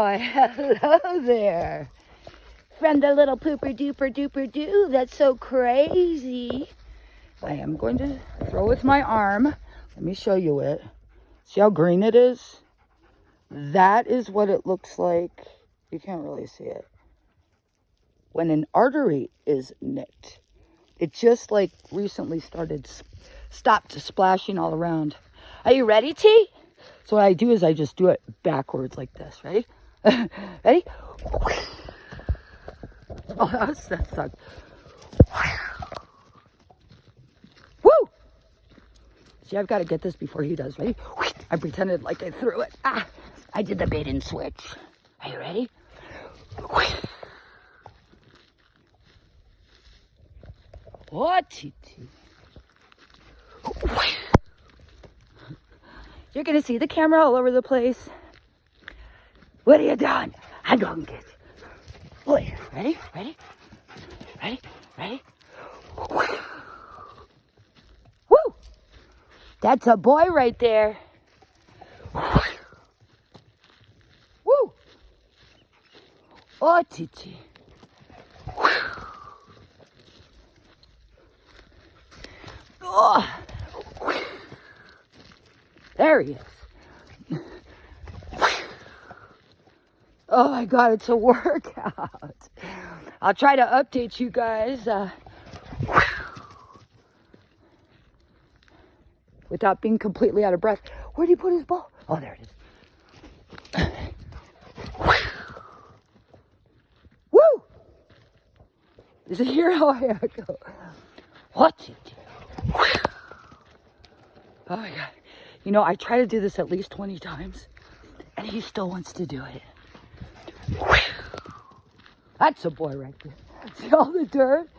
Oh, hello there. From the little pooper duper duper doo. That's so crazy. I am going to throw with my arm. Let me show you it. See how green it is? That is what it looks like. You can't really see it. When an artery is nicked. It just like recently stopped splashing all around. Are you ready, T? So what I do is I just do it backwards like this. Ready? Ready? Oh, that sucked. Woo! See, I've got to get this before he does. Ready? I pretended like I threw it. I did the bait and switch. Are you ready? What? You're going to see the camera all over the place. What are you doing? I'm going to get you. Boy, ready? Ready? Ready? Ready? Woo! That's a boy right there. Woo! Oh, Titi. Oh. There he is. Oh my God, it's a workout. I'll try to update you guys without being completely out of breath. Where'd he put his ball? Oh, there it is. Woo! Is it here? Oh, here I go. What? Oh my God. You know, I try to do this at least 20 times, and he still wants to do it. That's a boy right there. See all the dirt?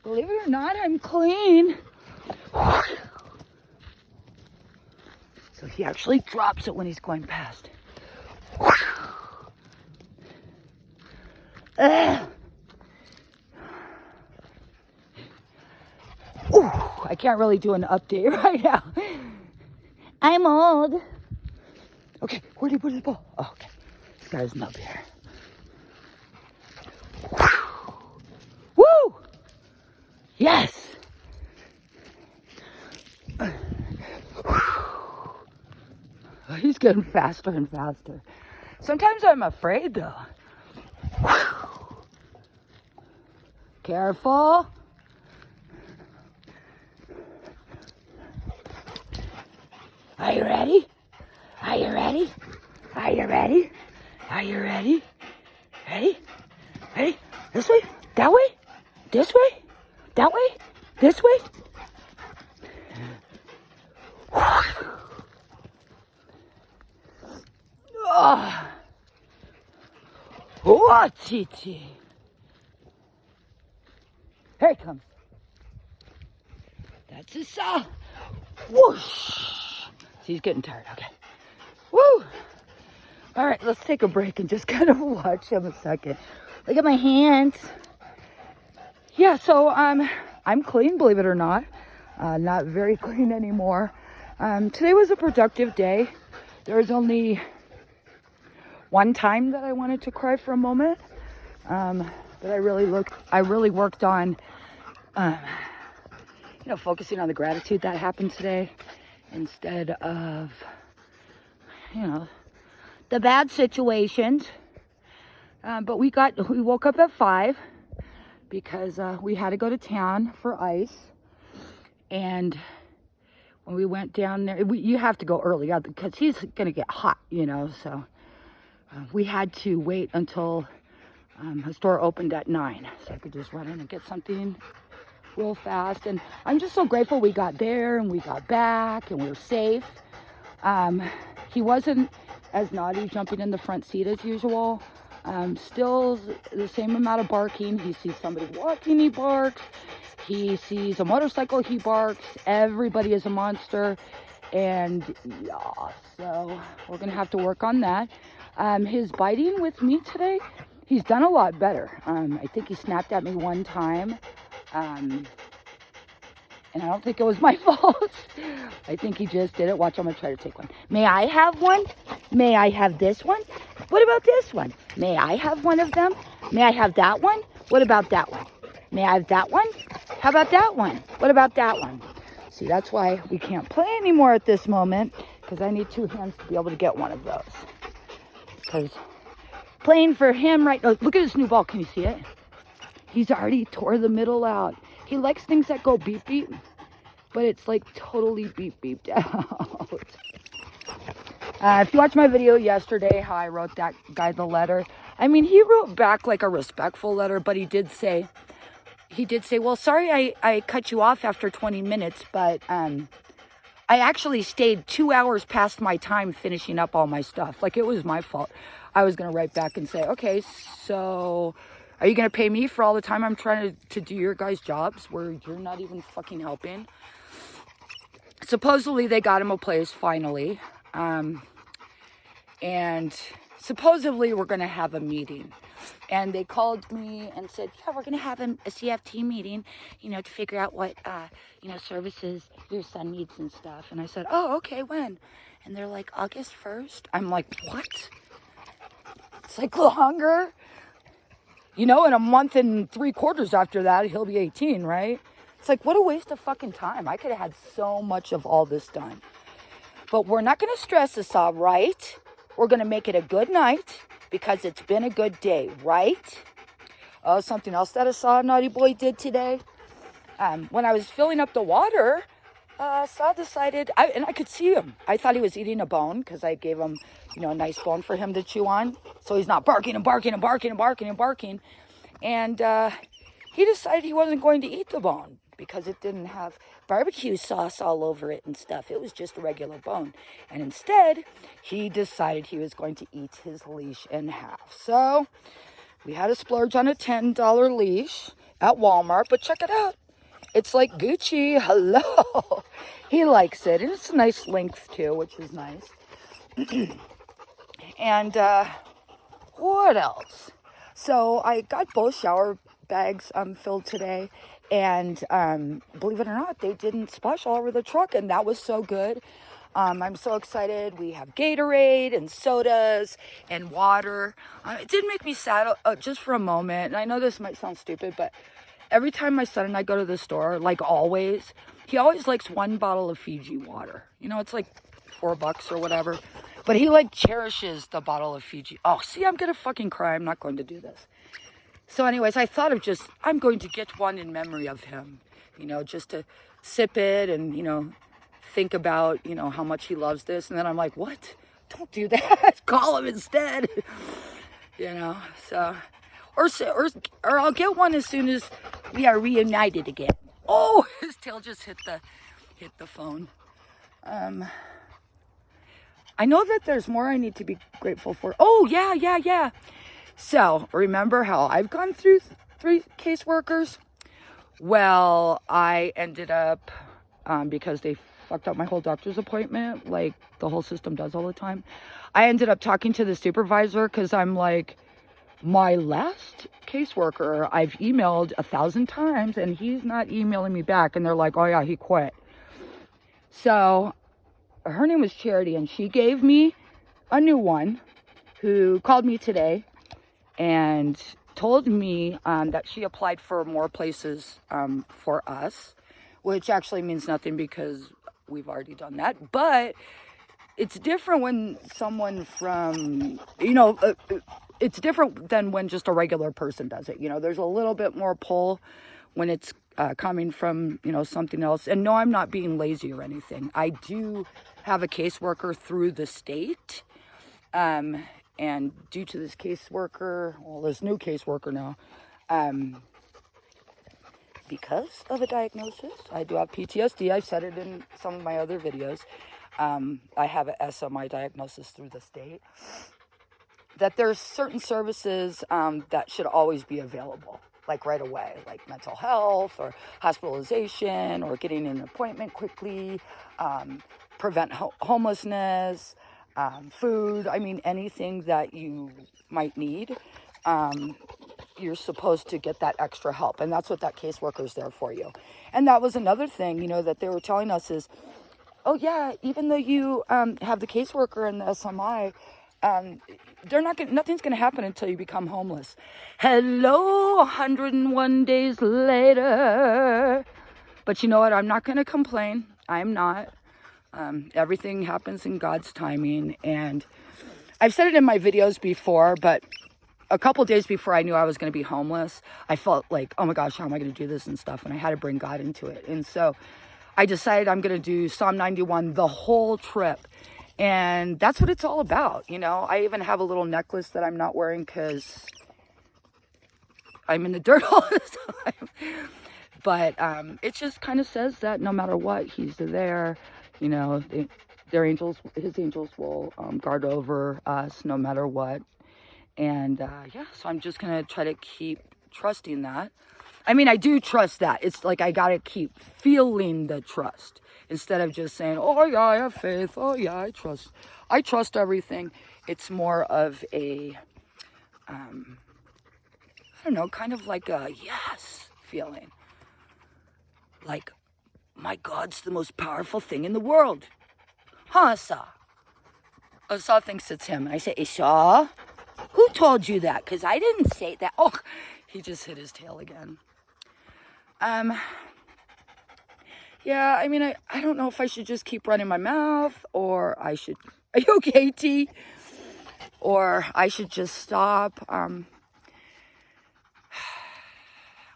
Believe it or not, I'm clean. So he actually drops it when he's going past. Ooh, I can't really do an update right now. I'm old. Okay, where'd he put his ball? Oh, okay. This guy's nub here. Woo! Yes! He's getting faster and faster. Sometimes I'm afraid though. Careful. Are you ready? Are you ready? Are you ready? Are you ready? Ready? Ready? This way? That way? This way? That way? This way? Oh. What, Titi? Here he comes. That's a saw. Whoosh. He's getting tired. Okay. Woo. All right, let's take a break and just kind of watch him a second. Look at my hands. Yeah, so I'm clean, believe it or not. Not very clean anymore. Today was a productive day. There was only one time that I wanted to cry for a moment. But I really worked on, focusing on the gratitude that happened today instead of, the bad situations. But we woke up at 5 because we had to go to town for ice. And when we went down there, you have to go early because he's going to get hot, so we had to wait until the store opened at 9, so I could just run in and get something real fast. And I'm just so grateful we got there and we got back and we were safe. He wasn't as naughty jumping in the front seat as usual. Still the same amount of barking. He sees somebody walking, he barks. He sees a motorcycle, he barks. Everybody is a monster. And yeah, so we're gonna have to work on that. His biting with me today, he's done a lot better. I think he snapped at me one time. And I don't think it was my fault. I think he just did it. Watch, I'm gonna try to take one. May I have one? May I have this one? What about this one? May I have one of them? May I have that one? What about that one? May I have that one? How about that one? What about that one? See, that's why we can't play anymore at this moment, because I need 2 hands to be able to get one of those. Because playing for him right now, look at this new ball. Can you see it? He's already tore the middle out. He likes things that go beep beep, but it's like totally beep beeped out. If you watched my video yesterday, how I wrote that guy the letter, I mean, he wrote back like a respectful letter, but he did say, well, sorry I cut you off after 20 minutes, but I actually stayed 2 hours past my time finishing up all my stuff. Like, it was my fault. I was going to write back and say, okay, so are you going to pay me for all the time I'm trying to do your guys' jobs where you're not even fucking helping? Supposedly they got him a place finally. And supposedly we're going to have a meeting. And they called me and said, yeah, we're going to have a CFT meeting, you know, to figure out what, you know, services your son needs and stuff. And I said, oh, okay, when? And they're like, August 1st. I'm like, what? It's like longer. You know, in a month and 3/4 after that, he'll be 18, right? It's like, what a waste of fucking time. I could have had so much of all this done. But we're not going to stress this out, right? We're going to make it a good night because it's been a good day, right? Oh, something else that I saw Naughty Boy did today. When I was filling up the water, Saw decided, and I could see him. I thought he was eating a bone because I gave him, you know, a nice bone for him to chew on. So he's not barking and barking and barking and barking and barking. And he decided he wasn't going to eat the bone because it didn't have barbecue sauce all over it and stuff. It was just a regular bone. And instead, he decided he was going to eat his leash in half. So we had to splurge on a $10 leash at Walmart. But check it out. It's like Gucci. Hello. He likes it. And it's a nice length too, which is nice. And what else? So I got both shower bags filled today. And believe it or not, they didn't splash all over the truck. And that was so good. I'm so excited. We have Gatorade and sodas and water. It did make me sad just for a moment. And I know this might sound stupid, but every time my son and I go to the store, like always, he always likes one bottle of Fiji water. You know, it's like $4 or whatever. But he like cherishes the bottle of Fiji. Oh, see, I'm going to fucking cry. I'm not going to do this. So anyways, I thought of just, I'm going to get one in memory of him. You know, just to sip it and, you know, think about, you know, how much he loves this. And then I'm like, what? Don't do that. Call him instead. You know, so... Or I'll get one as soon as we are reunited again. Oh, his tail just hit the phone. I know that there's more I need to be grateful for. Oh, yeah. So, remember how I've gone through 3 caseworkers? Well, I ended up, because they fucked up my whole doctor's appointment, like the whole system does all the time. I ended up talking to the supervisor because I'm like, my last caseworker, I've emailed 1,000 times and he's not emailing me back. And they're like, oh yeah, he quit. So her name was Charity and she gave me a new one who called me today and told me that she applied for more places for us, which actually means nothing because we've already done that. But it's different when someone from, you know, it's different than when just a regular person does it. You know, there's a little bit more pull when it's coming from, you know, something else. And no, I'm not being lazy or anything. I do have a caseworker through the state. And due to this caseworker, well, this new caseworker now, because of a diagnosis, I do have PTSD. I've said it in some of my other videos. I have an SMI diagnosis through the state. That there's certain services that should always be available, like right away, like mental health or hospitalization or getting an appointment quickly, prevent homelessness, food. I mean, anything that you might need, you're supposed to get that extra help. And that's what that caseworker is there for you. And that was another thing, you know, that they were telling us is, oh yeah, even though you have the caseworker and the SMI, nothing's gonna happen until you become homeless. Hello, 101 days later. But you know what? I'm not gonna complain. I'm not. Everything happens in God's timing, and I've said it in my videos before, but a couple days before I knew I was going to be homeless, I felt like, oh my gosh, how am I going to do this and stuff? And I had to bring God into it. And so I decided I'm going to do Psalm 91 the whole trip. And that's what it's all about. You know, I even have a little necklace that I'm not wearing because I'm in the dirt all the time. But it just kind of says that no matter what, he's there. You know, his angels will guard over us no matter what. And yeah, so I'm just going to try to keep trusting that. I mean, I do trust that. It's like I got to keep feeling the trust instead of just saying, oh, yeah, I have faith. Oh, yeah, I trust. I trust everything. It's more of a, I don't know, kind of like a yes feeling. Like, my God's the most powerful thing in the world. Huh, Asa? Asa thinks it's him. I say, Asa? Who told you that? Because I didn't say that. Oh, he just hit his tail again. Yeah, I mean, I don't know if I should just keep running my mouth or I should... Are you okay, T? Or I should just stop.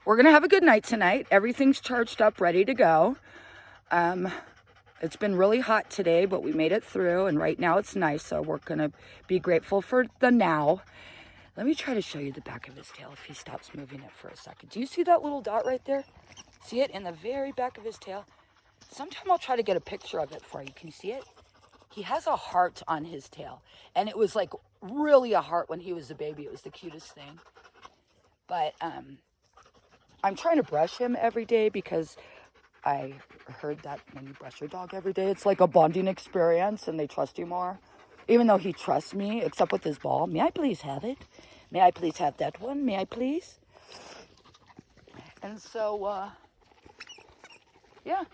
We're going to have a good night tonight. Everything's charged up, ready to go. It's been really hot today, but we made it through, and right now it's nice, so we're going to be grateful for the now. Let me try to show you the back of his tail if he stops moving it for a second. Do you see that little dot right there? See it in the very back of his tail? Sometime I'll try to get a picture of it for you. Can you see it? He has a heart on his tail, and it was like really a heart when he was a baby. It was the cutest thing. But I'm trying to brush him every day because I heard that when you brush your dog every day, it's like a bonding experience and they trust you more. Even though he trusts me, except with his ball. May I please have it? May I please have that one? May I please? And so, yeah.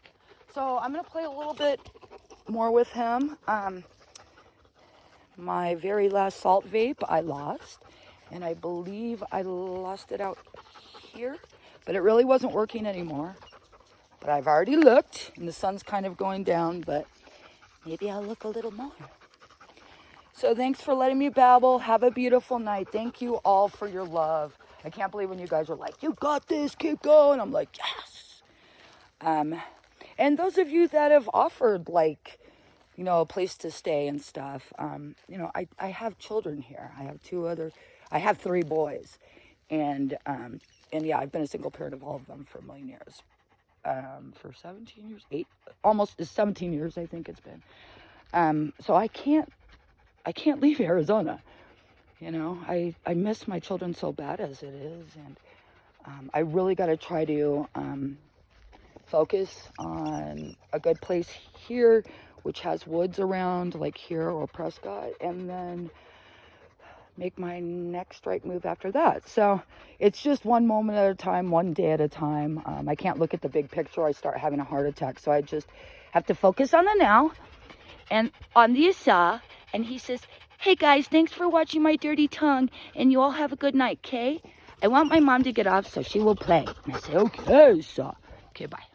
So I'm going to play a little bit more with him. My very last salt vape I lost. And I believe I lost it out here. But it really wasn't working anymore. But I've already looked, and the sun's kind of going down, but maybe I'll look a little more. So thanks for letting me babble. Have a beautiful night. Thank you all for your love. I can't believe when you guys are like, you got this, keep going. I'm like, yes. And those of you that have offered, like, you know, a place to stay and stuff, you know, I have children here. I have 3 boys. And yeah, I've been a single parent of all of them for a million years. For 17 years, almost 17 years, I think it's been. So I can't leave Arizona. You know, I miss my children so bad as it is. And I really got to try to focus on a good place here, which has woods around, like here or Prescott, and then make my next right move after that. So it's just one moment at a time, one day at a time. I can't look at the big picture. I start having a heart attack. So I just have to focus on the now and on the Asa. And he says, hey guys, thanks for watching my dirty tongue. And you all have a good night, okay? I want my mom to get off so she will play. And I say, okay, Asa. Okay, bye.